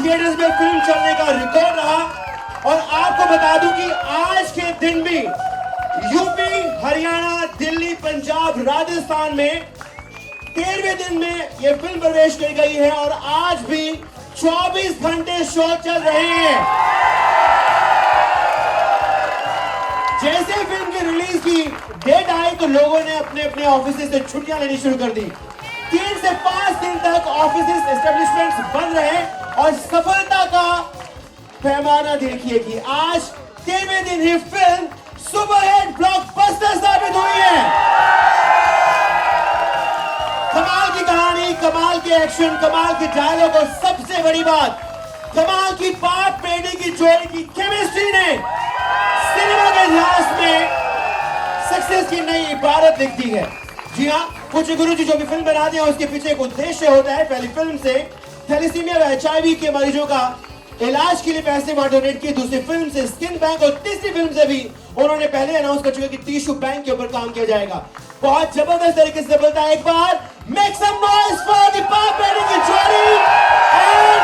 Theatres में film चलने का रिकॉर्ड रहा। और आपको बता दूं कि आज के दिन भी यूपी, हरियाणा, दिल्ली, पंजाब, राजस्थान में 13वें दिन में यह फिल्म प्रवेश कर गई है और आज भी 24 घंटे शो चल रहे हैं। जैसे फिल्म की रिलीज की डेट आई तो लोगों ने अपने अपने ऑफिस से छुट्टियां लेनी शुरू कर दी। 3 से 5 दिन तक ऑफिस एस्टेब्लिशमेंट्स बंद रहे और सफलता का पैमाना देखिए कि आज 13वें दिन ही फिल्म सुपरहिट ब्लॉकबस्टर साबित हुई है। कमाल की कहानी, कमाल के एक्शन, कमाल के डायलॉग और सबसे बड़ी बात, कमाल की बाप बेटी की जोड़ी की केमिस्ट्री ने सिनेमा के इतिहास में सक्सेस की नई इबारत लिख दी है। जी हाँ, कुछ गुरु जी जो भी फिल्म बनाते हैं उसके पीछे एक उद्देश्य होता है। पहली फिल्म से थैलेसीमिया व HIV के मरीजों का इलाज के लिए पैसे डोनेट किए, दूसरी फिल्म से स्किन बैंक और तीसरी फिल्म से भी उन्होंने पहले अनाउंस कर चुके कि टिश्यू बैंक के ऊपर काम किया जाएगा। बहुत जबरदस्त तरीके से सफलता। एक बार make some noise for the बाप बेटी की जोड़ी and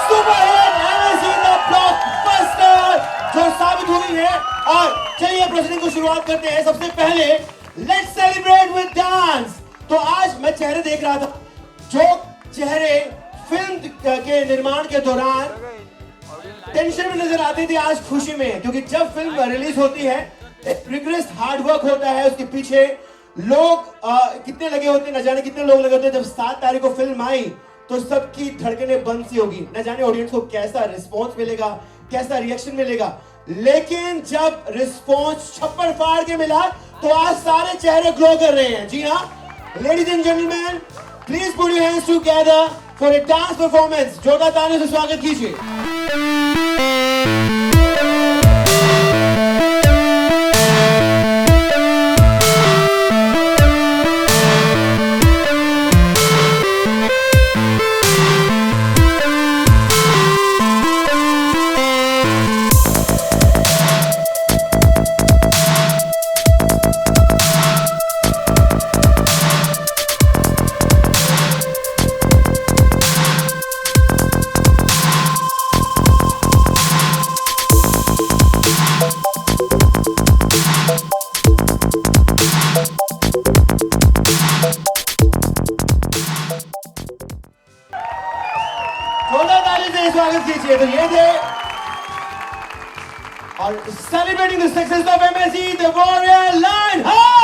superhit MSG the blockbuster जो साबित हुई है। और चलिए प्रोसीडिंग को शुरुआत करते हैं। सबसे पहले लेट्स सेलिब्रेट विद डांस। तो आज मैं चेहरे देख रहा था, जो चेहरे फिल्म के निर्माण के दौरान टेंशन में नजर आते थे आज खुशी में, क्योंकि जब फिल्म रिलीज होती है एक रिग्रेस हार्ड वर्क होता है, उसके पीछे लोग कितने लगे होते हैं, न जाने कितने लोग लगे होते हैं। जब 7 तारीख को फिल्म आई तो सबकी धड़कनें बंद सी होगी, न जाने ऑडियंस को कैसा रिस्पॉन्स मिलेगा, कैसा रिएक्शन मिलेगा। लेकिन जब रिस्पॉन्स छप्पर फाड़ के मिला तो आज सारे चेहरे ग्लो कर रहे हैं। जी हाँ, ladies and gentleman, please put your hands together for a dance performance. जोरदार तालियों से स्वागत कीजिए। स्वागत कीजिए। तो ये थे और celebrating the success of MSG the Warrior Lionheart.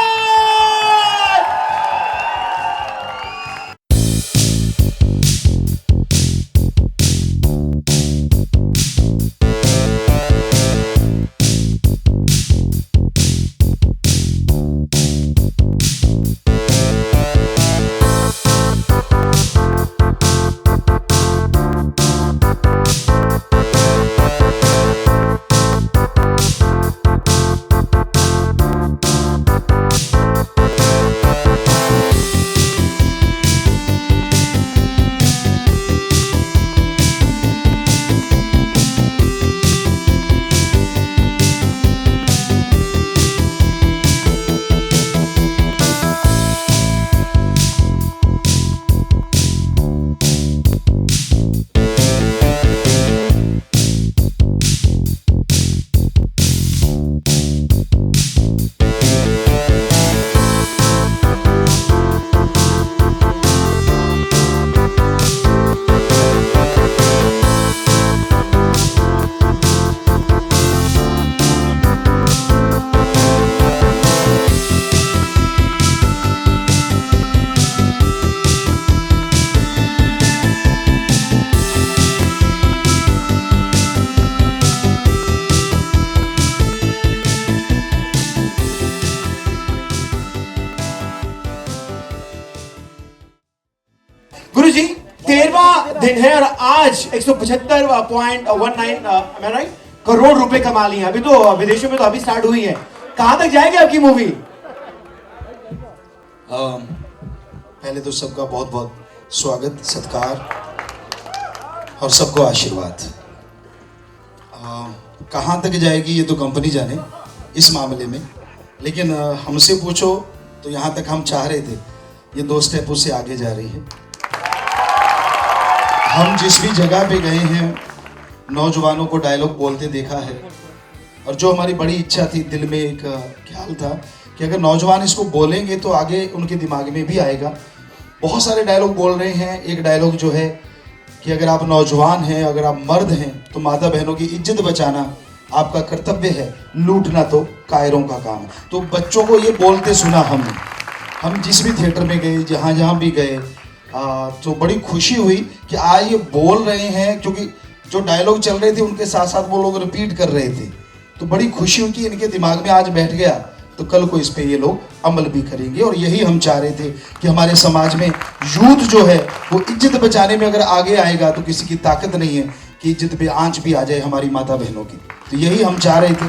Guruji 13वां दिन है और आज 175.19 करोड़ रुपए कमा लिए। अभी तो विदेशों में तो अभी स्टार्ट हुई है, कहां तक जाएगी आपकी मूवी? पहले तो सबका बहुत बहुत स्वागत, सत्कार और सबको आशीर्वाद। कहां तक जाएगी ये तो कंपनी जाने इस मामले में, लेकिन हमसे पूछो तो यहां तक हम चाह रहे थे, ये 2 स्टेप उससे आगे जा रही है। हम जिस भी जगह पे गए हैं नौजवानों को डायलॉग बोलते देखा है, और जो हमारी बड़ी इच्छा थी, दिल में एक ख्याल था कि अगर नौजवान इसको बोलेंगे तो आगे उनके दिमाग में भी आएगा। बहुत सारे डायलॉग बोल रहे हैं। एक डायलॉग जो है कि अगर आप नौजवान हैं, अगर आप मर्द हैं तो माता बहनों की इज्जत बचाना आपका कर्तव्य है, लूटना तो कायरों का काम है। तो बच्चों को ये बोलते सुना हमने। हम जिस भी थिएटर में गए, जहाँ जहाँ भी गए, तो बड़ी खुशी हुई कि आज ये बोल रहे हैं, क्योंकि जो डायलॉग चल रहे थे उनके साथ साथ वो लोग रिपीट कर रहे थे। तो बड़ी खुशी हुई कि इनके दिमाग में आज बैठ गया, तो कल को इस पे ये लोग अमल भी करेंगे। और यही हम चाह रहे थे कि हमारे समाज में यूथ जो है वो इज्जत बचाने में अगर आगे आएगा तो किसी की ताकत नहीं है कि इज्जत पे आंच भी आ जाए हमारी माता बहनों की। तो यही हम चाह रहे थे,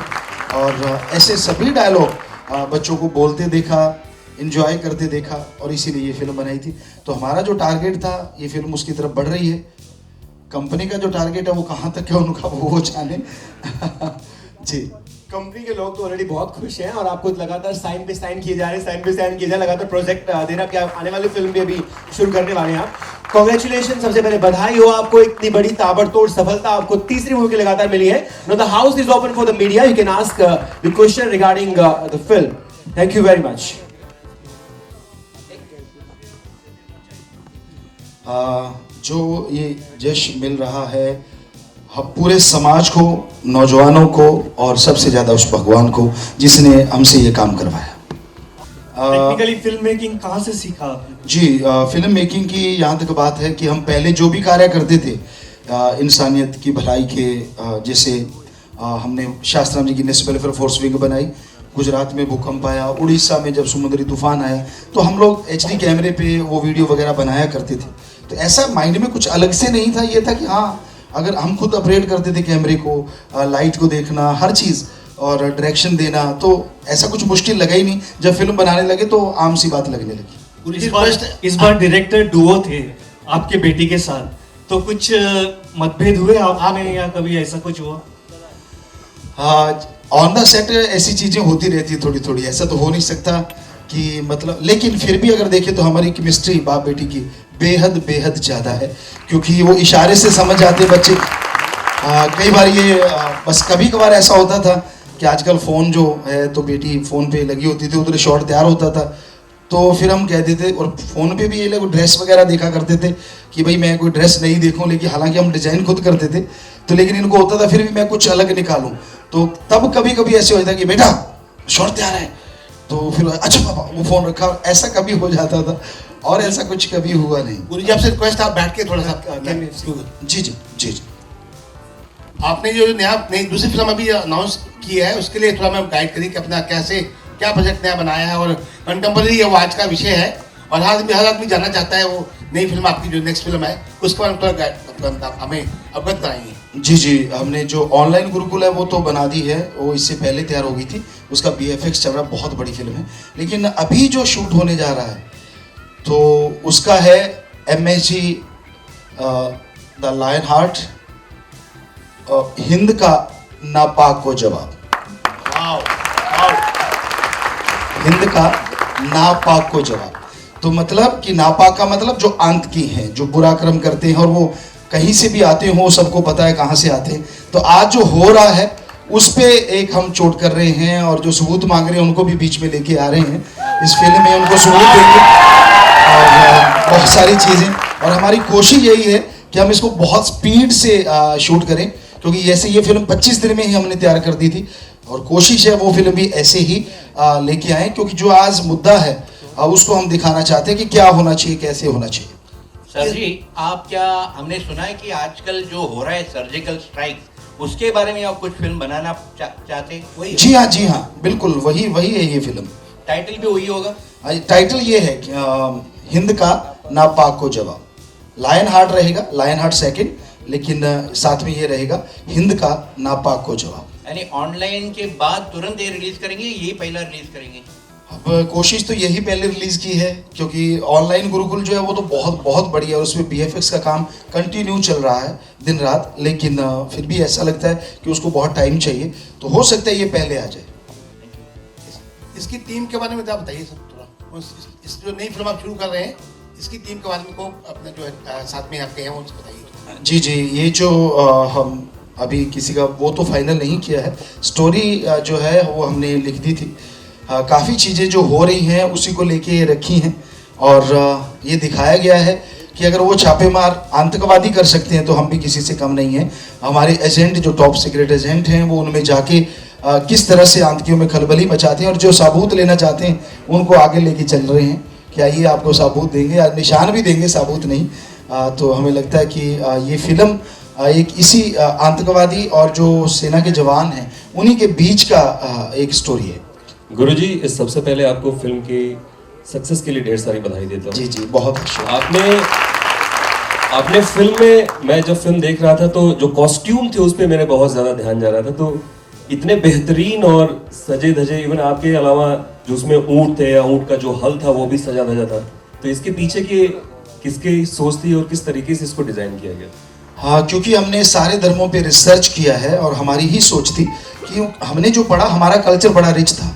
और ऐसे सभी डायलॉग बच्चों को बोलते देखा, एंजॉय करते देखा, और इसीलिए ये फिल्म बनाई थी। तो हमारा जो टारगेट था, ये फिल्म उसकी तरफ बढ़ रही है। कंपनी का जो टारगेट है वो कहाँ तक है उनका वो जाने। जी, कंपनी के लोग तो ऑलरेडी बहुत खुश हैं और आपको लगातार साइन पे साइन किए जा रहे हैं, साइन पे साइन किए जा रहे हैं, लगातार प्रोजेक्ट देना, कि आने वाली फिल्म भी अभी शुरू करने वाले हैं आप। कांग्रेचुलेशन, सबसे पहले बधाई हो आपको, इतनी बड़ी ताबड़तोड़ सफलता आपको तीसरी मूवी की लगातार मिली है। Now the house is open for the media, you can ask the question regarding the film. Thank you very much. जो ये यश मिल रहा है हम पूरे समाज को, नौजवानों को, और सबसे ज़्यादा उस भगवान को जिसने हमसे ये काम करवाया। टेक्निकली फिल्म मेकिंग कहाँ से सीखा आपने? जी, फिल्म मेकिंग की यहाँ तक बात है कि हम पहले जो भी कार्य करते थे इंसानियत की भलाई के, जैसे हमने शास्त्राम जी की नेशनल वेलफेयर फोर्स विंग बनाई, गुजरात में भूकंप आया, उड़ीसा में जब समुद्री तूफान आया, तो हम लोग HD कैमरे पे वो वीडियो वगैरह बनाया करते थे। तो ऐसा माइंड में कुछ अलग से नहीं था, ये था कि हाँ, अगर हम खुद ऑपरेट करते थे कैमरे को, लाइट को देखना, हर चीज़, और डायरेक्शन देना, तो ऐसा कुछ मुश्किल लगा ही नहीं। जब फिल्म बनाने लगे तो आम सी बात लगने लगी। इस बार डायरेक्टर डुओ थे आपके बेटी के साथ, तो कुछ मतभेद हुए आपने या कभी ऐसा कुछ हुआ? ऑन द सेट ऐसी चीज़ें होती रहती थोड़ी थोड़ी, ऐसा तो हो नहीं सकता कि मतलब, लेकिन फिर भी अगर देखें तो हमारी केमिस्ट्री बाप बेटी की बेहद बेहद ज़्यादा है, क्योंकि वो इशारे से समझ जाते बच्चे। कई बार ये बस कभी कभार ऐसा होता था कि आजकल फ़ोन जो है तो बेटी फ़ोन पे लगी होती थी, उधर शॉट तैयार होता था, तो फिर हम कहते थे, और फ़ोन पे भी ये लोग ड्रेस वगैरह देखा करते थे कि भाई मैं कोई ड्रेस नहीं देखूं, लेकिन हालांकि हम डिज़ाइन खुद करते थे, तो लेकिन इनको होता था फिर भी मैं कुछ अलग निकालूं। तो तब कभी कभी ऐसे होता कि बेटा शॉट तैयार है, तो फिर अच्छा पापा वो फ़ोन रखा, ऐसा कभी हो जाता था, और ऐसा कुछ कभी हुआ नहीं। गुरुजी आपसे रिक्वेस्ट, आप बैठ के थोड़ा सा। जी जी जी जी। आपने जो नई दूसरी फिल्म अभी अनाउंस की है, उसके लिए थोड़ा मैं गाइड करिए कि अपना कैसे क्या प्रोजेक्ट नया बनाया है, और कंटेम्पररी वो आज का विषय है, और हर आदमी जानना चाहता है वो नई फिल्म आपकी जो नेक्स्ट फिल्म है उसके बारे में थोड़ा हमें अवगत कराएंगे। जी जी, हमने जो ऑनलाइन गुरुकुल है वो तो बना दी है, वो इससे पहले तैयार हो गई थी, उसका BFX चल रहा, बहुत बड़ी फिल्म है। लेकिन अभी जो शूट होने जा रहा है तो उसका है MSG the lion heart, Hind का नापाक को जवाब। हिंद का नापाक को जवाब, तो मतलब कि नापाक का मतलब जो आतंकी हैं, जो बुरा कर्म करते हैं, और वो कहीं से भी आते हो, सबको पता है कहाँ से आते हैं। तो आज जो हो रहा है उस पे एक हम चोट कर रहे हैं, और जो सबूत मांग रहे हैं उनको भी बीच में लेके आ रहे हैं इस फिल्म में, उनको सबूत देंगे और बहुत सारी चीज़ें। और हमारी कोशिश यही है कि हम इसको बहुत स्पीड से शूट करें, क्योंकि जैसे ये फिल्म 25 दिन में ही हमने तैयार कर दी थी, और कोशिश है वो फिल्म भी ऐसे ही लेके आए, क्योंकि जो आज मुद्दा है उसको हम दिखाना चाहते हैं कि क्या होना चाहिए, कैसे होना चाहिए। सर जी, आप क्या, हमने सुना है कि आजकल जो हो रहा है सर्जिकल स्ट्राइक, उसके बारे में आप कुछ फिल्म बनाना चाहते हैं? वही जी हाँ बिल्कुल, वही है ये फिल्म। टाइटल भी वही होगा? टाइटल ये है कि हिंद का नापाक को जवाब। लायन हार्ट रहेगा, लायन हार्ट सेकंड, लेकिन साथ में ये रहेगा हिंद का नापाक को जवाब। यानी ऑनलाइन के बाद तुरंत ये रिलीज करेंगे, यही पहला रिलीज करेंगे? अब कोशिश तो यही पहले रिलीज की है, क्योंकि ऑनलाइन गुरुकुल जो है वो तो बहुत बड़ी है, और उसमें BFX का काम कंटिन्यू चल रहा है दिन रात, लेकिन फिर भी ऐसा लगता है कि उसको बहुत टाइम चाहिए, तो हो सकता है ये पहले आ जाए। इसकी टीम के बारे में आप बताइए सब थोड़ा, इस जो नई फिल्म आप शुरू कर रहे हैं इसकी टीम के बारे में को अपने जो साथ में आपके हैं वो बताइए। जी जी, ये जो हम अभी किसी का वो तो फाइनल नहीं किया है, स्टोरी जो है वो हमने लिख दी थी। काफ़ी चीज़ें जो हो रही हैं उसी को लेके रखी हैं, और ये दिखाया गया है कि अगर वो छापेमार आतंकवादी कर सकते हैं तो हम भी किसी से कम नहीं हैं। हमारे एजेंट जो टॉप सीक्रेट एजेंट हैं वो उनमें जाके किस तरह से आतंकियों में खलबली मचाते हैं, और जो सबूत लेना चाहते हैं उनको आगे लेके चल रहे हैं। क्या ये आपको सबूत देंगे, निशान भी देंगे, सबूत नहीं। तो हमें लगता है कि ये फिल्म एक इसी आतंकवादी और जो सेना के जवान हैं उन्हीं के बीच का एक स्टोरी है। गुरुजी, इस सबसे पहले आपको फिल्म की सक्सेस के लिए ढेर सारी बधाई देता हूँ। जी जी, बहुत अच्छा। आपने फिल्म में, मैं जब फिल्म देख रहा था तो जो कॉस्ट्यूम थे उस पर मेरे बहुत ज़्यादा ध्यान जा रहा था। तो इतने बेहतरीन और सजे धजे, इवन आपके अलावा जो उसमें ऊँट थे या ऊँट का जो हल था वो भी सजा धजा था। तो इसके पीछे की किसकी सोच थी और किस तरीके से इसको डिज़ाइन किया गया? हाँ, क्योंकि हमने सारे धर्मों पे रिसर्च किया है और हमारी ही सोच थी कि हमने जो पढ़ा, हमारा कल्चर बड़ा रिच था।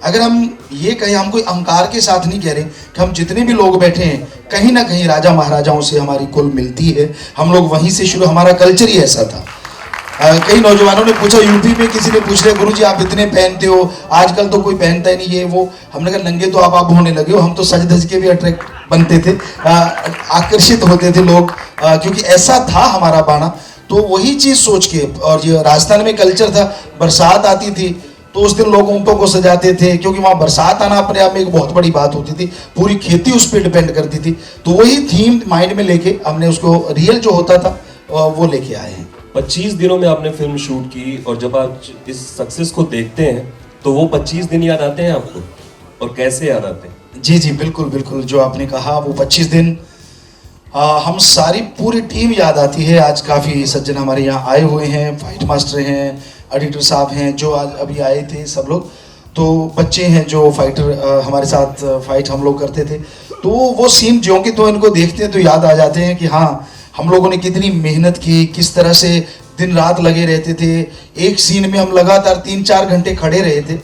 अगर हम ये कहें, हम कोई अहंकार के साथ नहीं कह रहे कि हम जितने भी लोग बैठे हैं कहीं ना कहीं राजा महाराजाओं से हमारी कुल मिलती है, हम लोग वहीं से शुरू, हमारा कल्चर ही ऐसा था। कई नौजवानों ने पूछा, यूपी में किसी ने पूछ लिया, गुरुजी आप इतने पहनते हो, आजकल तो कोई पहनता ही नहीं ये वो। हमने कहा नंगे तो आप होने लगे हो, हम तो सज धज के भी अट्रैक्ट बनते थे, आकर्षित होते थे लोग, क्योंकि ऐसा था हमारा बाना। तो वही चीज़ सोच के, और ये राजस्थान में कल्चर था, बरसात आती थी तो उस दिन लोग ऊँटों को सजाते थे, क्योंकि वहाँ बरसात आना अपने आप में एक बहुत बड़ी बात होती थी, पूरी खेती उस पर डिपेंड करती थी। तो वही थीम माइंड में लेके हमने उसको रियल जो होता था वो लेके आए हैं। 25 दिनों में आपने फिल्म शूट की, और जब आप इस सक्सेस को देखते हैं तो वो 25 दिन याद आते हैं आपको, और कैसे याद आते हैं? जी जी, बिल्कुल बिल्कुल, जो आपने कहा वो 25 दिन हम सारी पूरी टीम याद आती है। आज काफ़ी सज्जन हमारे यहाँ आए हुए हैं, फाइट मास्टर हैं, एडिटर साहब हैं जो आज अभी आए थे, सब लोग। तो बच्चे हैं जो फाइटर हमारे साथ फाइट हम लोग करते थे। तो वो सीन जो कि तो इनको देखते हैं तो याद आ जाते हैं कि हाँ, हम लोगों ने कितनी मेहनत की, किस तरह से दिन रात लगे रहते थे। एक सीन में हम लगातार 3-4 घंटे खड़े रहे थे।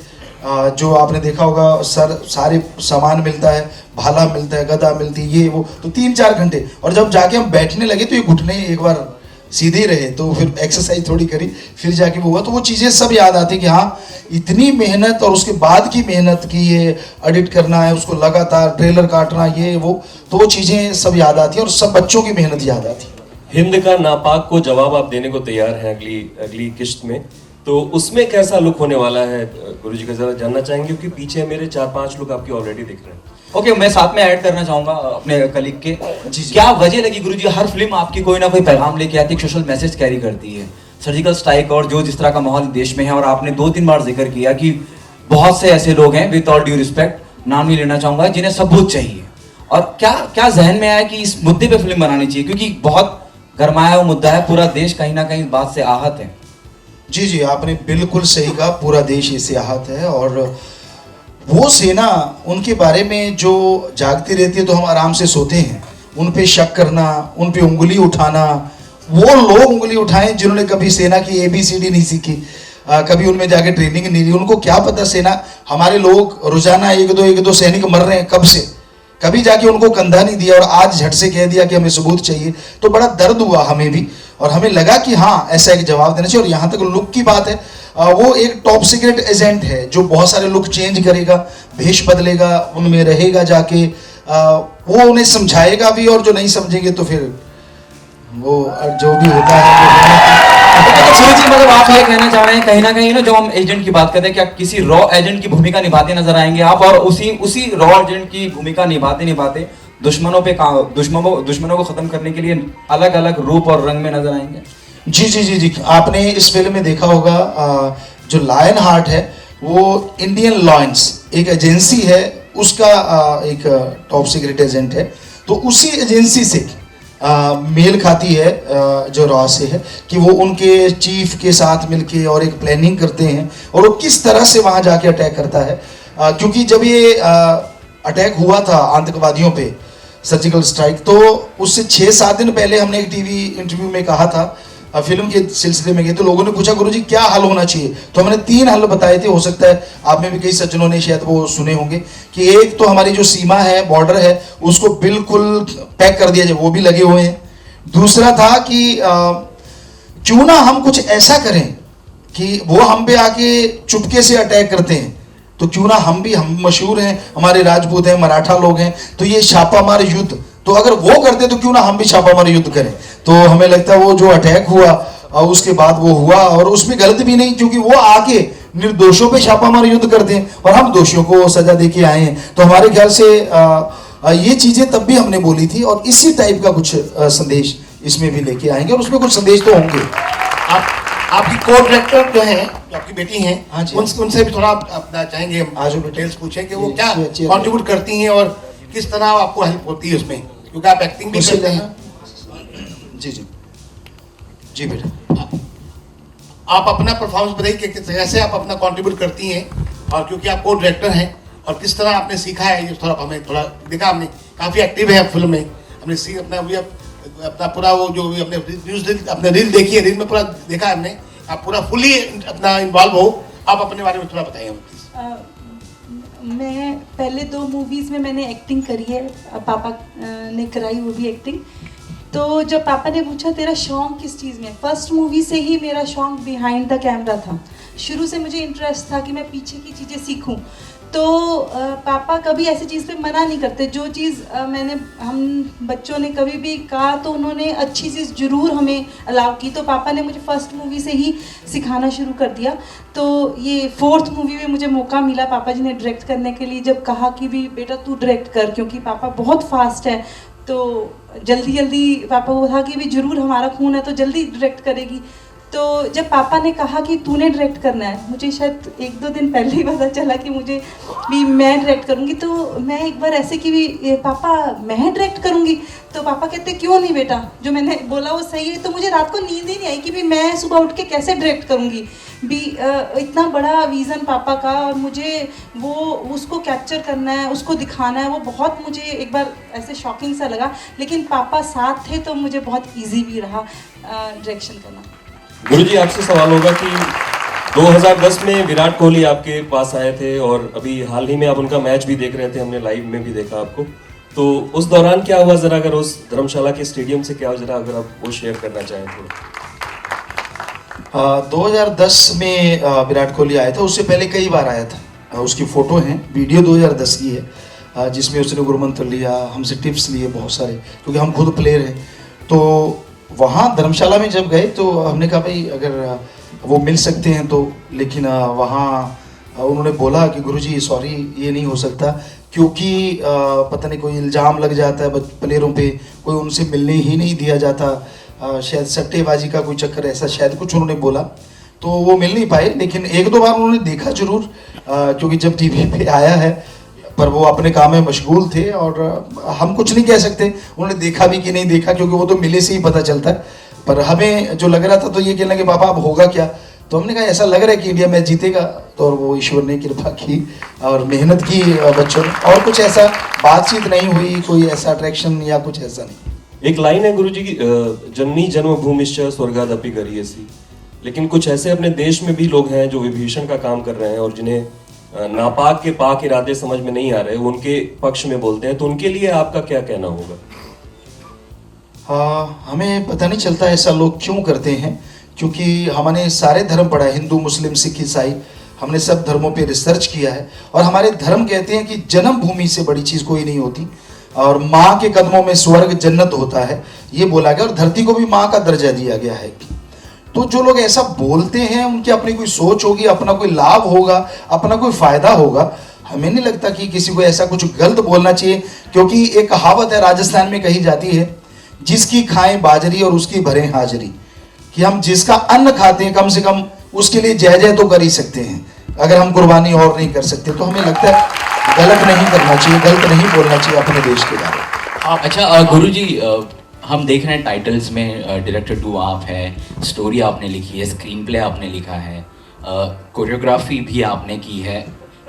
जो आपने देखा होगा, सारे सामान मिलता है, भाला मिलता है, गदा मिलती है, ये वो, तो 3-4 घंटे। और जब जाके हम बैठने लगे तो ये घुटने एक बार सीधे ही रहे, तो फिर एक्सरसाइज थोड़ी करी, फिर जाके वो हुआ। तो वो चीज़ें सब याद आती कि हाँ, इतनी मेहनत, और उसके बाद की मेहनत की, ये एडिट करना है, उसको लगातार ट्रेलर काटना, ये वो, तो वो चीज़ें सब याद आती हैं और सब बच्चों की मेहनत याद आती है। हिंद का नापाक को जवाब आप देने को तैयार हैं अगली किस्त में, तो उसमें कैसा लुक होने वाला है गुरुजी का जरा जानना चाहेंगे, क्योंकि पीछे मेरे 4-5 लुक आपके ऑलरेडी दिख रहे हैं। ओके, मैं साथ में ऐड करना चाहूंगा अपने कलीग के। क्या वजह लगी गुरुजी, हर फिल्म आपकी कोई ना कोई पैगाम लेके आती है, सोशल मैसेज कैरी करती है, सर्जिकल स्ट्राइक और जो जिस तरह का माहौल देश में है। और आपने 2-3 बार जिक्र किया कि बहुत से ऐसे लोग हैं, विद ऑल ड्यू रिस्पेक्ट नाम नहीं लेना चाहूंगा, जिन्हें सबूत चाहिए। और क्या जहन में आया कि इस मुद्दे पे फिल्म बनानी चाहिए, क्योंकि बहुत गरमाया हुआ मुद्दा है, पूरा देश कहीं ना कहीं इस बात से आहत है। जी जी, आपने बिल्कुल सही कहा, पूरा देश इससे आहत है। और वो सेना, उनके बारे में जो जागती रहती है तो हम आराम से सोते हैं। उन पे शक करना, उन पे उंगली उठाना, वो लोग उंगली उठाएं जिन्होंने कभी सेना की ABCD नहीं सीखी, कभी उनमें जाके ट्रेनिंग नहीं ली। उनको क्या पता सेना, हमारे लोग रोजाना एक दो सैनिक मर रहे हैं कब से, कभी जाके उनको कंधा नहीं दिया, और आज झट से कह दिया कि हमें सबूत चाहिए। तो बड़ा दर्द हुआ हमें भी, और हमें लगा कि हाँ, ऐसा एक जवाब देना चाहिए। और यहाँ तक लुक की बात है, वो एक टॉप सीक्रेट एजेंट है जो बहुत सारे लुक चेंज करेगा, भेष बदलेगा, उनमें रहेगा जाके, वो उन्हें समझाएगा भी, और जो नहीं समझेंगे तो फिर वो जो भी होता है। गुरुजी, मतलब आप ये कहना चाह रहे हैं कहीं ना कहीं ना, जो हम एजेंट की बात करते हैं, क्या किसी रॉ एजेंट की भूमिका निभाते नजर आएंगे आप, और उसी रॉ एजेंट की भूमिका निभाते दुश्मनों को खत्म करने के लिए अलग अलग रूप और रंग में नजर आएंगे? जी जी जी जी, आपने इस फिल्म में देखा होगा, जो लायन हार्ट है वो इंडियन लॉयंस एक एजेंसी है, उसका एक टॉप सीक्रेट एजेंट है। तो उसी एजेंसी से मेल खाती है जो रॉ से है, कि वो उनके चीफ के साथ मिलके और एक प्लानिंग करते हैं, और वो किस तरह से वहाँ जाके अटैक करता है। क्योंकि जब ये अटैक हुआ था आतंकवादियों पे, सर्जिकल स्ट्राइक, तो उससे 6-7 दिन पहले हमने एक टीवी इंटरव्यू में कहा था, फिल्म के सिलसिले में गए तो लोगों ने पूछा गुरुजी क्या हल होना चाहिए, तो हमने 3 हल बताए थे। हो सकता है आप में भी कई सज्जनों ने शायद वो सुने होंगे, कि एक तो हमारी जो सीमा है, बॉर्डर है, उसको बिल्कुल पैक कर दिया जाए, वो भी लगे हुए हैं। दूसरा था कि क्यों ना हम कुछ ऐसा करें कि वो हम पे आके चुपके से अटैक करते हैं, तो क्यों ना हम मशहूर हैं, हमारे राजपूत हैं, मराठा लोग हैं, तो ये छापामार युद्ध, तो अगर वो करते तो क्यों ना हम भी छापामार युद्ध करें। तो हमें लगता है वो जो अटैक हुआ और उसके बाद वो हुआ, और उसमें गलत भी नहीं, क्योंकि वो आके निर्दोषों पे छापामार युद्ध करते हैं और हम दोषियों को सजा दे के आए हैं। तो हमारे ख्याल से ये चीजें तब भी हमने बोली थी, और इसी टाइप का कुछ संदेश इसमें भी लेके आएंगे, और उसमें कुछ संदेश तो होंगे। आपकी को डायरेक्टर जो है, जो आपकी बेटी हैं, हाँ जी। उनसे भी थोड़ा आप अपना चाहेंगे आज डिटेल्स पूछें कि वो जी, क्या अच्छी- कंट्रीब्यूट करती हैं और किस तरह आपको हेल्प होती है उसमें, क्योंकि आप एक्टिंग भी उससे करते हैं। जी जी जी बेटा, आप अपना परफॉर्मेंस बताइए कि कैसे आप अपना कंट्रीब्यूट करती हैं, और क्योंकि आप को डायरेक्टर हैं, और किस तरह आपने सीखा है, ये थोड़ा हमें थोड़ा दिखा। हमने काफ़ी एक्टिव है फिल्म में, हमने सीख अपना भी अपना पूरा वो जो भी अपने न्यूज़ अपने रील देखी है, रील में पूरा देखा है हमने, आप पूरा फुली अपना इन्वॉल्व हो। आप अपने बारे में थोड़ा बताइए प्लीज। मैं पहले 2 मूवीज़ में मैंने एक्टिंग करी है, पापा ने कराई वो भी एक्टिंग। तो जब पापा ने पूछा तेरा शौक किस चीज़ में, फर्स्ट मूवी से ही मेरा शौक बिहाइंड द कैमरा था। शुरू से मुझे इंटरेस्ट था कि मैं पीछे की चीज़ें सीखूं। तो पापा कभी ऐसी चीज़ पे मना नहीं करते। जो चीज़ हम बच्चों ने कभी भी कहा तो उन्होंने अच्छी चीज़ ज़रूर हमें अलाउ की। तो पापा ने मुझे फर्स्ट मूवी से ही सिखाना शुरू कर दिया। तो ये 4th मूवी में मुझे मौका मिला पापा जी ने डायरेक्ट करने के लिए, जब कहा कि भी बेटा तू डायरेक्ट कर, क्योंकि पापा बहुत फास्ट है। तो जल्दी जल्दी पापा को था कि भी ज़रूर हमारा खून है तो जल्दी डायरेक्ट करेगी। तो जब पापा ने कहा कि तूने डायरेक्ट करना है, मुझे शायद 1-2 दिन पहले ही पता चला कि मुझे भी मैं डायरेक्ट करूँगी। तो मैं एक बार ऐसे कि भी पापा मैं डायरेक्ट करूँगी, तो पापा कहते क्यों नहीं बेटा, जो मैंने बोला वो सही है। तो मुझे रात को नींद ही नहीं आई कि भी मैं सुबह उठ के कैसे डायरेक्ट करूँगी भी। इतना बड़ा विज़न पापा का, और मुझे वो उसको कैप्चर करना है, उसको दिखाना है, वो बहुत मुझे एक बार ऐसे शॉकिंग सा लगा। लेकिन पापा साथ थे तो मुझे बहुत ईजी भी रहा डायरेक्शन करना। गुरुजी आपसे सवाल होगा कि 2010 में विराट कोहली आपके पास आए थे, और अभी हाल ही में आप उनका मैच भी देख रहे थे, हमने लाइव में भी देखा आपको। तो उस दौरान क्या हुआ, जरा अगर उस धर्मशाला के स्टेडियम से क्या हुआ, जरा अगर आप वो शेयर करना चाहें तो। 2010 में विराट कोहली आया था, उससे पहले कई बार आया था। उसकी फ़ोटो है, वीडियो 2010 की है, जिसमें उसने गुरुमंत्र लिया, हमसे टिप्स लिए बहुत सारे, क्योंकि हम खुद प्लेयर हैं। तो वहाँ धर्मशाला में जब गए तो हमने कहा भाई अगर वो मिल सकते हैं तो, लेकिन वहाँ उन्होंने बोला कि गुरुजी सॉरी ये नहीं हो सकता, क्योंकि पता नहीं कोई इल्ज़ाम लग जाता है प्लेयरों पे, कोई उनसे मिलने ही नहीं दिया जाता, शायद सट्टेबाजी का कोई चक्कर, ऐसा शायद कुछ उन्होंने बोला, तो वो मिल नहीं पाए। लेकिन 1-2 बार उन्होंने देखा जरूर, क्योंकि जब टीवी पे आया है, पर वो अपने काम में मशगूल थे और हम कुछ नहीं कह सकते उन्होंने देखा भी कि नहीं देखा, क्योंकि वो तो मिले से ही पता चलता है। पर हमें जो लग रहा था तो ये कहने लगे पापा अब होगा क्या, तो हमने कहा ऐसा लग रहा है कि इंडिया मैच जीतेगा। तो वो ईश्वर ने कृपा की और मेहनत की बच्चों ने, और कुछ ऐसा बातचीत नहीं हुई, कोई ऐसा अट्रैक्शन या कुछ ऐसा नहीं। एक लाइन है गुरुजी की, जननी जन्मभूमिश्च स्वर्गादपि गरीयसी। लेकिन कुछ ऐसे अपने देश में भी लोग हैं जो विभीषण का काम कर रहे हैं और जिन्हें नापाक के पाक इरादे समझ में नहीं आ रहे, वो उनके पक्ष में बोलते हैं, तो उनके लिए आपका क्या कहना होगा? हमें पता नहीं चलता ऐसा लोग क्यों करते हैं, क्योंकि हमने सारे धर्म पढ़ा है, हिंदू मुस्लिम सिख ईसाई, हमने सब धर्मों पे रिसर्च किया है। और हमारे धर्म कहते हैं कि जन्मभूमि से बड़ी चीज़ कोई नहीं होती, और माँ के कदमों में स्वर्ग जन्नत होता है, ये बोला गया, और धरती को भी माँ का दर्जा दिया गया है। तो जो लोग ऐसा बोलते हैं उनकी अपनी कोई सोच होगी, अपना कोई लाभ होगा, अपना कोई फायदा होगा। हमें नहीं लगता कि किसी को ऐसा कुछ गलत बोलना चाहिए, क्योंकि एक कहावत है राजस्थान में कही जाती है, जिसकी खाएं बाजरी और उसकी भरें हाजरी, कि हम जिसका अन्न खाते हैं कम से कम उसके लिए जय जय तो कर ही सकते हैं, अगर हम कुर्बानी और नहीं कर सकते। तो हमें लगता है गलत नहीं करना चाहिए, गलत नहीं बोलना चाहिए अपने देश के बारे में। अच्छा गुरुजी, हम देख रहे हैं टाइटल्स में डायरेक्टर 2 आप है, स्टोरी आपने लिखी है, स्क्रीन प्ले आपने लिखा है, कोरियोग्राफी भी आपने की है।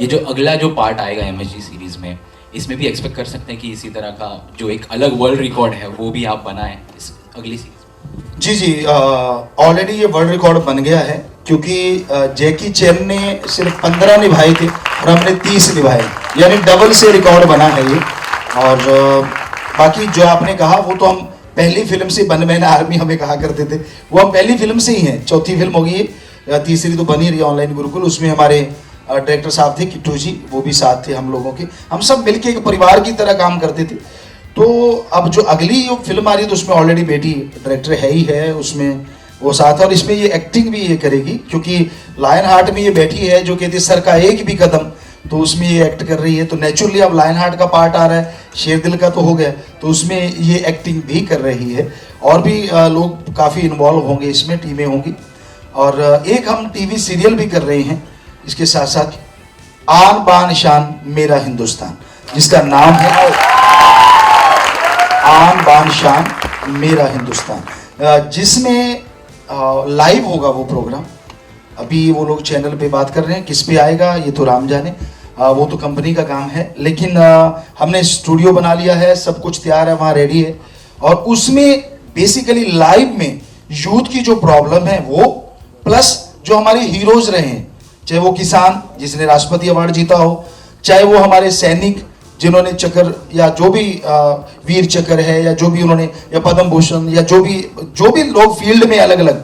ये जो अगला जो पार्ट आएगा MSG सीरीज़ में, इसमें भी एक्सपेक्ट कर सकते हैं कि इसी तरह का जो एक अलग वर्ल्ड रिकॉर्ड है वो भी आप बनाएं इस अगली सीरीज? जी, ऑलरेडी ये वर्ल्ड रिकॉर्ड बन गया है, क्योंकि जैकी चैन ने सिर्फ 15 निभाए थे और हमने 30 निभाए, यानी डबल से रिकॉर्ड बना है ये। और बाकी जो आपने कहा वो तो हम पहली फिल्म से वन मैन आर्मी हमें कहा करते थे, वो हम पहली फिल्म से ही हैं। चौथी फिल्म होगी, तीसरी तो बन ही रही है ऑनलाइन गुरुकुल। उसमें हमारे डायरेक्टर साहब थे किट्टू जी, वो भी साथ थे हम लोगों के। हम सब मिलके एक परिवार की तरह काम करते थे। तो अब जो अगली जो फिल्म आ रही है तो उसमें ऑलरेडी बेटी डायरेक्टर है ही है, उसमें वो साथ है और इसमें ये एक्टिंग भी ये करेगी, क्योंकि लायन हार्ट में ये बैठी है जो कहती है सर का एक भी कदम, तो उसमें ये एक्ट कर रही है। तो नेचुरली अब लायन हार्ट का पार्ट आ रहा है, शेर दिल का तो हो गया, तो उसमें ये एक्टिंग भी कर रही है। और भी लोग काफ़ी इन्वॉल्व होंगे इसमें, टीमें होंगी। और एक हम टीवी सीरियल भी कर रहे हैं इसके साथ साथ, आन बान शान मेरा हिंदुस्तान, जिसका नाम है आन बान शान मेरा हिंदुस्तान, जिसमें लाइव होगा वो प्रोग्राम। अभी वो लोग चैनल पे बात कर रहे हैं, किस पे आएगा ये तो राम जाने, वो तो कंपनी का काम है। लेकिन हमने स्टूडियो बना लिया है, सब कुछ तैयार है, वहाँ रेडी है। और उसमें बेसिकली लाइव में यूथ की जो प्रॉब्लम है वो, प्लस जो हमारे हीरोज रहे हैं, चाहे वो किसान जिसने राष्ट्रपति अवार्ड जीता हो, चाहे वो हमारे सैनिक जिन्होंने चक्र या जो भी वीर चक्र है या जो भी उन्होंने, या पद्म भूषण, या जो भी लोग फील्ड में अलग अलग,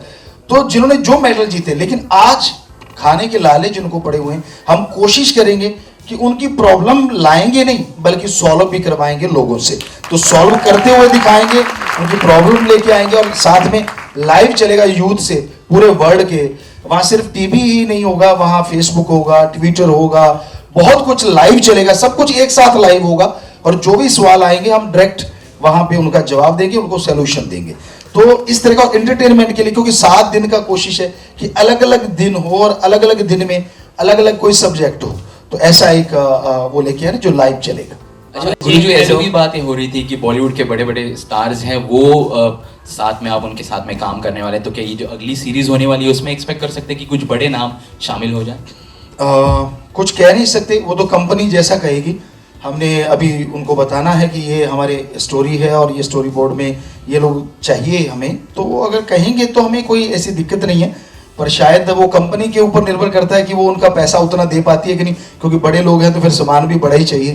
तो जिन्होंने जो मेडल जीते, लेकिन आज खाने के लाले जिनको पड़े हुए हैं, हम कोशिश करेंगे कि उनकी प्रॉब्लम लाएंगे नहीं बल्कि सॉल्व भी करवाएंगे लोगों से। तो सॉल्व करते हुए दिखाएंगे, उनकी प्रॉब्लम लेके आएंगे और साथ में लाइव चलेगा यूथ से पूरे वर्ल्ड के। वहाँ सिर्फ टीवी ही नहीं होगा, वहाँ फेसबुक होगा, ट्विटर होगा, बहुत कुछ लाइव चलेगा, सब कुछ एक साथ लाइव होगा। और जो भी सवाल आएंगे हम डायरेक्ट वहाँ पे उनका जवाब देंगे, उनको सोल्यूशन देंगे। तो इस तरह का एंटरटेनमेंट के लिए, क्योंकि 7 दिन का कोशिश है कि अलग अलग दिन हो और अलग अलग दिन में अलग अलग कोई सब्जेक्ट हो, तो ऐसा एक वो लेके आए जो लाइव चलेगा। अच्छा, ये जो ऐसी भी बातें हो रही थी कि बॉलीवुड के बड़े बड़े स्टार्स हैं वो साथ में, आप उनके साथ में काम करने वाले हैं, तो क्या ये जो अगली सीरीज होने वाली है उसमें एक्सपेक्ट कर सकते हैं कि कुछ बड़े नाम शामिल हो जाए? कुछ कह नहीं सकते, वो तो कंपनी जैसा कहेगी। हमने अभी उनको बताना है कि ये हमारे स्टोरी है और ये स्टोरी बोर्ड में ये लोग चाहिए हमें, तो वो अगर कहेंगे तो हमें कोई ऐसी दिक्कत नहीं है। पर शायद वो कंपनी के ऊपर निर्भर करता है कि वो उनका पैसा उतना दे पाती है कि नहीं, क्योंकि बड़े लोग हैं तो फिर सामान भी बड़ा ही चाहिए,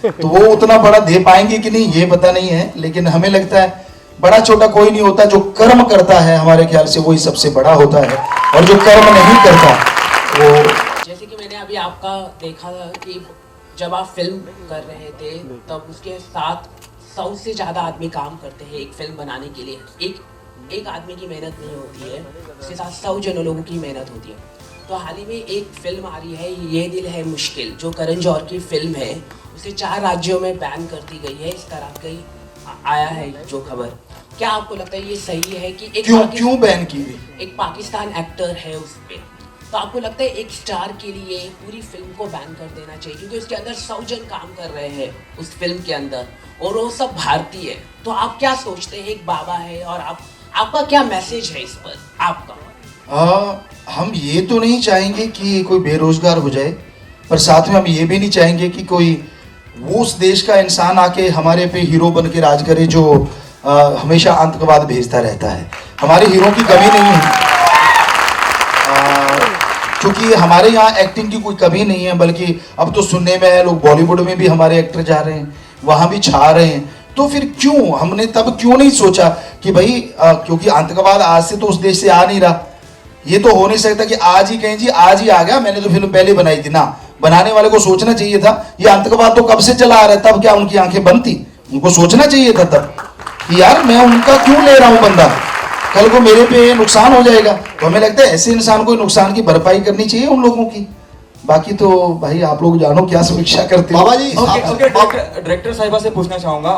तो वो उतना बड़ा दे पाएंगे कि नहीं ये पता नहीं है। लेकिन हमें लगता है बड़ा छोटा कोई नहीं होता, जो कर्म करता है हमारे ख्याल से वही सबसे बड़ा होता है, और जो कर्म नहीं करता वो। जैसे कि मैंने अभी आपका देखा कि जब आप फिल्म कर रहे थे तब उसके साथ 100 से ज़्यादा आदमी काम करते हैं एक फिल्म बनाने के लिए। एक आदमी की मेहनत नहीं होती है, उसके साथ 100 जनों लोगों की मेहनत होती है। तो हाल ही में एक फिल्म आ रही है, ये दिल है मुश्किल, जो करण जौहर की फिल्म है, उसे 4 राज्यों में बैन कर दी गई है, इस तरह कई आया है जो खबर। क्या आपको लगता है ये सही है कि क्यों बैन की गई? एक पाकिस्तान एक्टर है उस पे, तो आपको लगता है एक स्टार के लिए पूरी फिल्म को बैन कर देना चाहिए, क्योंकि उसके अंदर 100 जन काम कर रहे हैं उस फिल्म के अंदर और वो सब भारतीय है। तो आप क्या सोचते हैं, एक बाबा है और आपका क्या मैसेज है इस पर आपका? हम ये तो नहीं चाहेंगे कि कोई बेरोजगार हो जाए, पर साथ में हम ये भी नहीं चाहेंगे कि कोई वो उस देश का इंसान आके हमारे पे हीरो बन के राज करे जो हमेशा आतंकवाद भेजता रहता है। हमारे हीरो की कमी नहीं है, क्योंकि हमारे यहाँ एक्टिंग की कोई कमी नहीं है, बल्कि अब तो सुनने में है लोग बॉलीवुड में भी हमारे एक्टर जा रहे हैं, वहाँ भी छा रहे हैं। तो फिर क्यों हमने तब क्यों नहीं सोचा कि भाई क्योंकि आतंकवाद आज से तो उस देश से आ नहीं रहा, ये तो हो नहीं सकता कि आज ही कहें जी आज ही आ गया, मैंने तो फिल्म पहले बनाई थी ना। बनाने वाले को सोचना चाहिए था ये आतंकवाद तो कब से चला आ रहा है, तब क्या उनकी आंखें बंद थी? उनको सोचना चाहिए था तब कि यार मैं उनका क्यों ले रहा हूं बंदा, कल को मेरे पे नुकसान हो जाएगा। तो हमें लगता है ऐसे इंसान को नुकसान की भरपाई करनी चाहिए उन लोगों की। बाकी तो भाई आप लोग जानो क्या समीक्षा करते हो। बाबा जी डायरेक्टर साहिबा से पूछना चाहूंगा,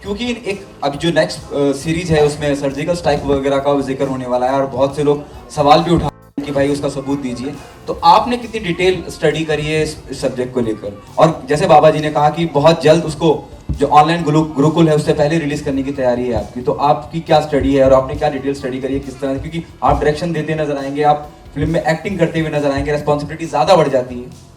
क्योंकि एक अभी जो नेक्स्ट सीरीज है उसमें सर्जिकल स्ट्राइक वगैरह का जिक्र होने वाला है और बहुत से लोग सवाल भी उठा कि भाई उसका सबूत दीजिए, तो आपने कितनी डिटेल स्टडी करी है इस सब्जेक्ट को लेकर? और जैसे बाबा जी ने कहा कि बहुत जल्द उसको जो ऑनलाइन गुरुकुल है उससे पहले रिलीज करने की तैयारी है आपकी, तो आपकी क्या स्टडी है और आपने क्या डिटेल स्टडी करी है, किस तरह? क्योंकि आप डायरेक्शन देते नजर आएंगे, आप फिल्म में एक्टिंग करते हुए नजर आएंगे, रिस्पॉन्सिबिलिटी ज्यादा बढ़ जाती है।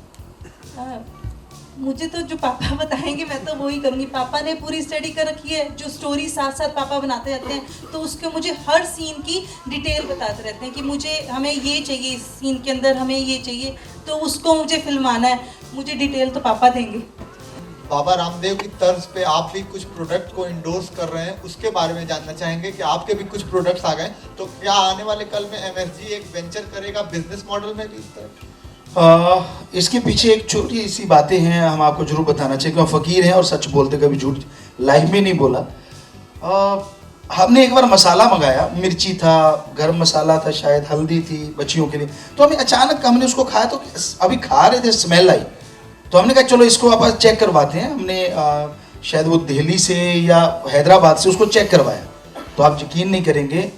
मुझे तो जो पापा बताएंगे मैं तो वही करूँगी। पापा ने पूरी स्टडी कर रखी है, जो स्टोरी साथ साथ पापा बनाते रहते हैं, तो उसके मुझे हर सीन की डिटेल बताते रहते हैं कि मुझे हमें ये चाहिए, इस सीन के अंदर हमें ये चाहिए, तो उसको मुझे फिल्माना है, मुझे डिटेल तो पापा देंगे। बाबा रामदेव की तर्ज पे आप भी कुछ प्रोडक्ट को इंडोर्स कर रहे हैं, उसके बारे में जानना चाहेंगे कि आपके भी कुछ प्रोडक्ट्स आ गए, तो क्या आने वाले कल में MSG एक वेंचर करेगा बिजनेस मॉडल में भी इस तरह? इसके पीछे एक छोटी सी बातें हैं, हम आपको जरूर बताना चाहिए कि हम फकीर हैं और सच बोलते, कभी झूठ लाइफ में नहीं बोला। हमने एक बार मसाला मंगाया, मिर्ची था, गरम मसाला था, शायद हल्दी थी बच्चियों के लिए, तो हमें अचानक हमने उसको खाया, तो अभी खा रहे थे स्मेल आई, तो हमने कहा चलो इसको आप चेक करवाते हैं। हमने शायद वो दिल्ली से या हैदराबाद से उसको चेक करवाया, तो आप यकीन नहीं करेंगे,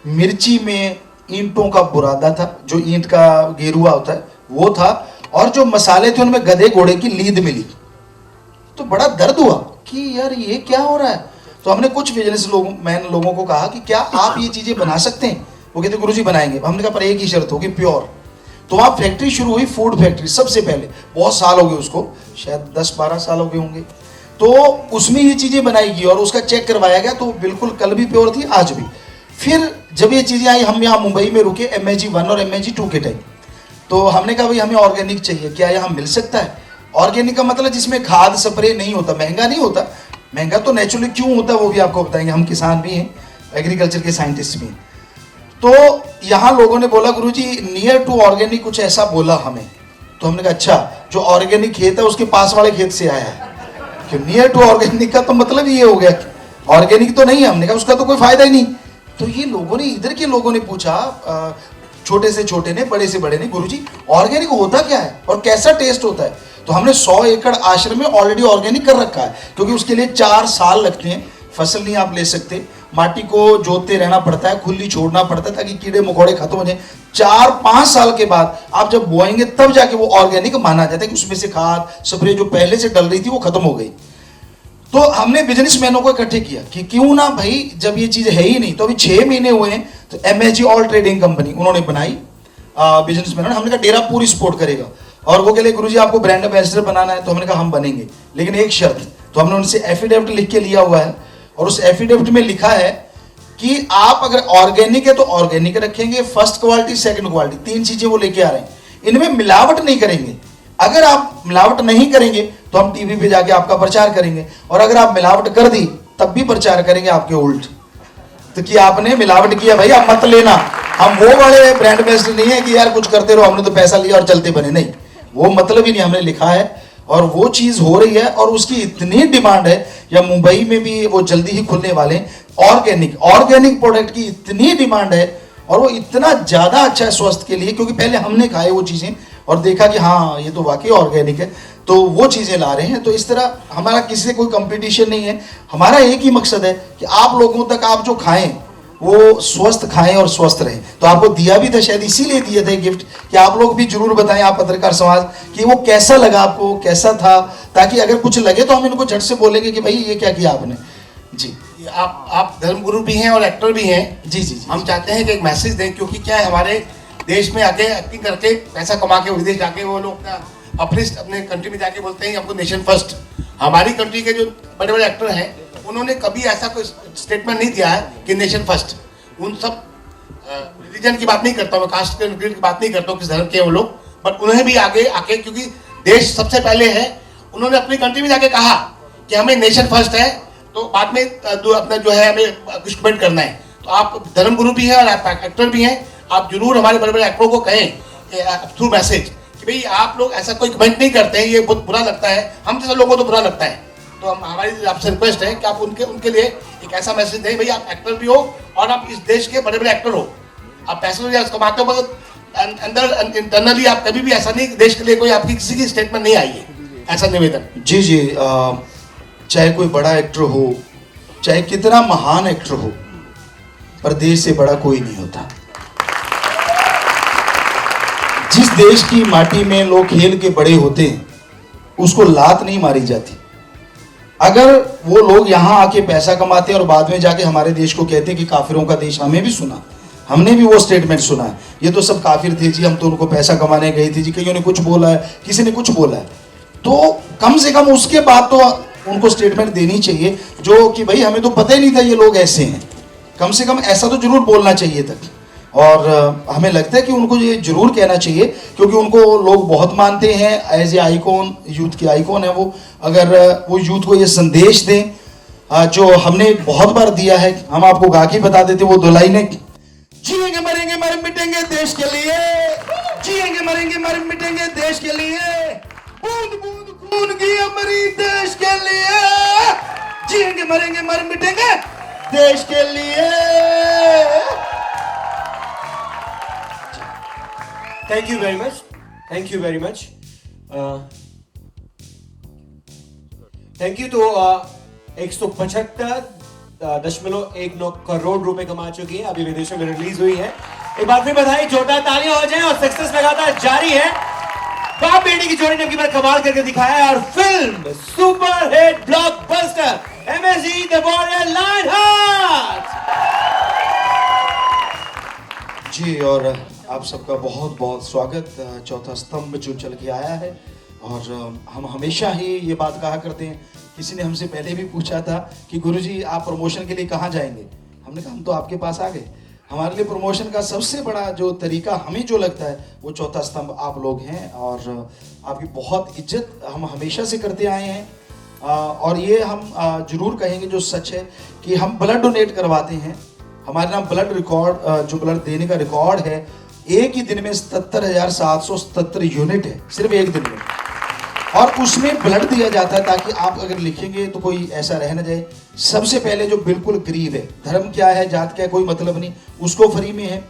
मिर्ची में ईंटों का बुरादा था, जो ईंट का गेरुआ होता है वो था, और जो मसाले थे उनमें गधे घोड़े की लीद मिली। तो बड़ा दर्द हुआ कि यार ये क्या हो रहा है। तो हमने कुछ बिजनेस लोगों को कहा कि क्या आप ये चीजें बना सकते हैं? वो कहते गुरुजी बनाएंगे। हमने कहा पर एक ही शर्त होगी, प्योर। तो वहाँ फैक्ट्री शुरू हुई, फूड फैक्ट्री सबसे पहले, बहुत साल हो गए उसको, शायद 10-12 साल हो गए होंगे। तो उसमें ये चीजें बनाई गई और उसका चेक करवाया गया, तो बिल्कुल कल भी प्योर थी, आज भी। फिर जब ये चीजें आई, हम यहाँ मुंबई में रुके MSG 1 और MSG 2 के टाइम, तो हमने कहा भाई हमें ऑर्गेनिक चाहिए, क्या यहाँ मिल सकता है? ऑर्गेनिक का मतलब जिसमें खाद स्प्रे नहीं होता, महंगा नहीं होता। महंगा तो नेचुरली क्यों होता है वो भी आपको बताएंगे, हम किसान भी हैं, एग्रीकल्चर के साइंटिस्ट भी हैं। तो यहाँ लोगों ने बोला गुरुजी नियर टू ऑर्गेनिक कुछ ऐसा बोला हमें, तो हमने कहा अच्छा, जो ऑर्गेनिक खेत है उसके पास वाले खेत से आया है, क्यों नियर टू ऑर्गेनिक का तो मतलब ये हो गया, ऑर्गेनिक तो नहीं है। हमने कहा उसका तो कोई फायदा ही नहीं। तो ये लोगों ने, इधर के लोगों ने पूछा, छोटे से छोटे ने, बड़े से बड़े ने, गुरुजी ऑर्गेनिक होता क्या है और कैसा टेस्ट होता है? तो हमने 100 एकड़ आश्रम में ऑलरेडी ऑर्गेनिक कर रखा है, क्योंकि उसके लिए 4 साल लगते हैं, फसल नहीं आप ले सकते, माटी को जोतते रहना पड़ता है, खुली छोड़ना पड़ता है ताकि कीड़े मकोड़े खत्म हो जाए। 4-5 साल के बाद आप जब बोएंगे तब जाके वो ऑर्गेनिक माना जाता है कि उसमें से खाद स्प्रे जो पहले से डल रही थी वो खत्म हो गई। तो हमने बिजनेसमैनों को इकट्ठे किया कि क्यों ना भाई, जब ये चीज है ही नहीं, तो अभी 6 महीने हुए हैं, तो MSG ऑल ट्रेडिंग कंपनी उन्होंने बनाई, बिजनेसमैन ने। हमने कहा डेरा पूरी सपोर्ट करेगा, और वो कह रहे गुरुजी आपको ब्रांड एम्बेसडर बनाना है, तो हमने कहा हम बनेंगे, लेकिन एक शर्त। तो हमने उनसे एफिडेविट लिख के लिया हुआ है, और उस एफिडेविट में लिखा है कि आप अगर ऑर्गेनिक है तो ऑर्गेनिक रखेंगे, फर्स्ट क्वालिटी, सेकंड क्वालिटी, 3 चीजें वो लेके आ रहे हैं, इनमें मिलावट नहीं करेंगे। अगर आप मिलावट नहीं करेंगे तो हम टीवी पे जाके आपका प्रचार करेंगे, और अगर आप मिलावट कर दी तब भी प्रचार करेंगे आपके उल्ट, तो कि आपने मिलावट किया भाई आप मत लेना। हम वो वाले ब्रांड एम्बेसडर नहीं है कि यार कुछ करते रहो, हमने तो पैसा लिया और चलते बने, नहीं, वो मतलब ही नहीं। हमने लिखा है और वो चीज हो रही है, और उसकी इतनी डिमांड है, या मुंबई में भी वो जल्दी ही खुलने वाले हैं। ऑर्गेनिक प्रोडक्ट की इतनी डिमांड है, और वो इतना ज्यादा अच्छा है स्वास्थ्य के लिए, क्योंकि पहले हमने खाए वो चीजें और देखा कि हाँ ये तो वाकई ऑर्गेनिक है, तो वो चीजें ला रहे हैं। तो इस तरह हमारा किसी से कोई कंपटीशन नहीं है, हमारा एक ही मकसद है कि आप लोगों तक आप जो खाएं वो स्वस्थ खाएं और स्वस्थ रहें। तो आपको दिया भी था, शायद इसीलिए दिए थे गिफ्ट, कि आप लोग भी जरूर बताएं, आप पत्रकार समाज, कि वो कैसा लगा आपको, कैसा था, ताकि अगर कुछ लगे तो हम इनको झट से बोलेंगे कि भाई ये क्या किया आपने। जी, आप धर्मगुरु भी हैं और एक्टर भी हैं। जी जी, हम चाहते हैं कि एक मैसेज दें, क्योंकि क्या है, हमारे देश में आके एक्टिंग करके पैसा कमा के विदेश जाके वो लोग अपने कंट्री में जाके बोलते हैं आपको नेशन फर्स्ट। हमारी कंट्री के जो बड़े बड़े एक्टर हैं उन्होंने कभी ऐसा कोई स्टेटमेंट नहीं दिया है कि नेशन फर्स्ट। उन सब रिलीजन की बात नहीं करता हूँ, कास्ट के की बात नहीं करता हूँ, किस धर्म के हैं वो लोग, बट उन्हें भी आगे आके, क्योंकि देश सबसे पहले है, उन्होंने अपनी कंट्री में जाके कहा कि हमें नेशन फर्स्ट है, तो बाद में अपना जो है हमें कुछ कमेंट करना है। तो आप धर्मगुरु भी हैं और आप एक्टर भी हैं, आप जरूर हमारे बड़े बड़े एक्टरों को कहें थ्रू मैसेज कि भाई आप लोग ऐसा कोई कमेंट नहीं करते हैं, ये बहुत बुरा लगता है, हम जैसे लोगों को तो बुरा लगता है। तो हम हमारी आपसे रिक्वेस्ट है कि आप उनके लिए एक ऐसा मैसेज दें, भाई आप एक्टर भी हो और आप इस देश के बड़े बड़े एक्टर हो, आप पैसे कमाते हो, मगर अंदर इंटरनली आप कभी भी ऐसा नहीं, देश के लिए कोई आपकी किसी की स्टेटमेंट नहीं आई है, ऐसा निवेदन। जी जी, चाहे कोई बड़ा एक्टर हो, चाहे कितना महान एक्टर हो, पर देश से बड़ा कोई नहीं होता। जिस देश की माटी में लोग खेल के बड़े होते हैं उसको लात नहीं मारी जाती। अगर वो लोग यहाँ आके पैसा कमाते हैं और बाद में जाके हमारे देश को कहते हैं कि काफिरों का देश, हमें भी सुना, हमने भी वो स्टेटमेंट सुना है, ये तो सब काफिर थे जी, हम तो उनको पैसा कमाने गए थे जी, कईयों ने कुछ बोला है, किसी ने कुछ बोला है, तो कम से कम उसके बाद तो उनको स्टेटमेंट देनी चाहिए जो कि भाई हमें तो पता ही नहीं था ये लोग ऐसे हैं, कम से कम ऐसा तो जरूर बोलना चाहिए था। और हमें लगता है कि उनको ये जरूर कहना चाहिए, क्योंकि उनको लोग बहुत मानते हैं एज ए आइकॉन, यूथ के आइकॉन है वो। अगर वो यूथ को ये संदेश दें जो हमने बहुत बार दिया है, हम आपको गा के बता देते वो 2 लाइनें। जिएंगे मरेंगे मर मिटेंगे देश के लिए, जिएंगे मरेंगे मर मिटेंगे देश के लिए, बूंद बूंद खून की अमरी देश के लिए, जिएंगे मरेंगे मर मिटेंगे देश के लिए। Thank you very much, thank you very much, thank you. तो 175.19 करोड़ रुपए कमा चुकी है, अभी विदेशों में रिलीज हुई है। एक बार फिर बधाई, जोरदार तालियां हो जाएं, और सक्सेस लगातार जारी है। बाप बेटी की जोड़ी ने की बार कमाल करके दिखाया है, और film super hit blockbuster MSG the Warrior Lionheart. जी, और आप सबका बहुत बहुत स्वागत। चौथा स्तंभ जो चल के आया है, और हम हमेशा ही ये बात कहा करते हैं, किसी ने हमसे पहले भी पूछा था कि गुरुजी आप प्रमोशन के लिए कहाँ जाएंगे। हमने कहा हम तो आपके पास आ गए। हमारे लिए प्रमोशन का सबसे बड़ा जो तरीका हमें जो लगता है वो चौथा स्तंभ आप लोग हैं, और आपकी बहुत इज्जत हम हमेशा से करते आए हैं। और ये हम जरूर कहेंगे जो सच है कि हम ब्लड डोनेट करवाते हैं। हमारे नाम ब्लड रिकॉर्ड, जो ब्लड देने का रिकॉर्ड है, एक ही दिन में 77,777 यूनिट है, सिर्फ एक दिन में। और उसमें ब्लड दिया जाता है ताकि आप अगर लिखेंगे तो कोई ऐसा रह ना जाए। सबसे पहले जो बिल्कुल गरीब है, धर्म क्या है जात क्या है कोई मतलब नहीं, उसको फ्री में है।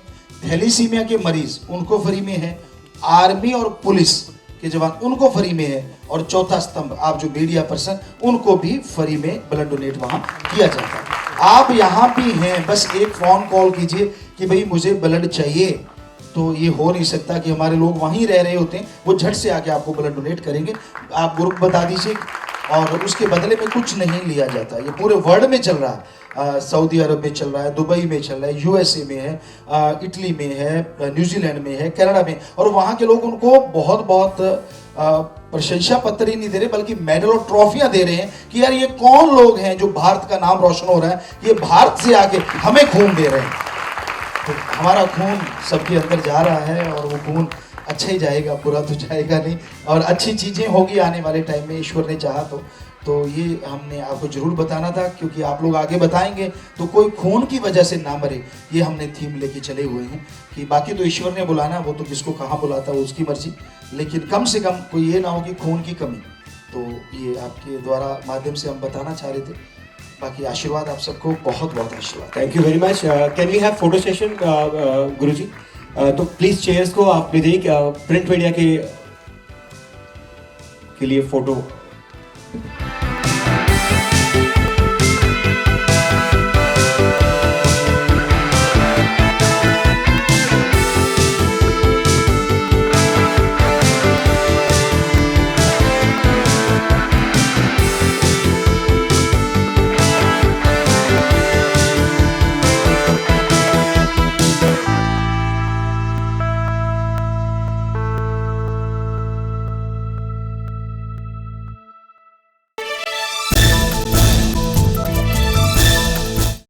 थैलीसीमिया के मरीज उनको फ्री में है, आर्मी और पुलिस के जवान उनको फ्री में है, और चौथा स्तंभ आप जो मीडिया पर्सन उनको भी फ्री में ब्लड डोनेट वहां किया जाता है। आप यहाँ भी हैं, बस एक फोन कॉल कीजिए कि भाई मुझे ब्लड चाहिए, तो ये हो नहीं सकता कि हमारे लोग वहीं रह रहे होते हैं, वो झट से आके आपको ब्लड डोनेट करेंगे। आप ग्रुप बता दीजिए, और उसके बदले में कुछ नहीं लिया जाता। ये पूरे वर्ल्ड में चल रहा है, सऊदी अरब में चल रहा है, दुबई में चल रहा है, यूएसए में है, इटली में है, न्यूजीलैंड में है, कनाडा में, और वहाँ के लोग उनको बहुत बहुत प्रशंसा पत्र ही नहीं दे रहे, बल्कि मेडल और ट्रॉफियां दे रहे हैं कि यार ये कौन लोग हैं जो भारत का नाम रोशन हो रहा है, ये भारत से आके हमें खून दे रहे हैं। तो हमारा खून सबके अंदर जा रहा है, और वो खून अच्छा ही जाएगा, बुरा तो जाएगा नहीं, और अच्छी चीज़ें होगी आने वाले टाइम में, ईश्वर ने चाहा तो ये हमने आपको जरूर बताना था, क्योंकि आप लोग आगे बताएंगे तो कोई खून की वजह से ना मरे, ये हमने थीम लेके चले हुए हैं। कि बाकी तो ईश्वर ने बुलाना, वो तो किसको कहाँ बुलाता है वो उसकी मर्जी, लेकिन कम से कम कोई ये ना हो कि खून की कमी। तो ये आपके द्वारा माध्यम से हम बताना चाह रहे थे। बाकी आशीर्वाद आप सबको, बहुत बहुत आशीर्वाद। Thank you very much. Can we have photo session Guruji? तो प्लीज चेयर्स को आप ले जाइए, प्रिंट मीडिया के लिए फोटो।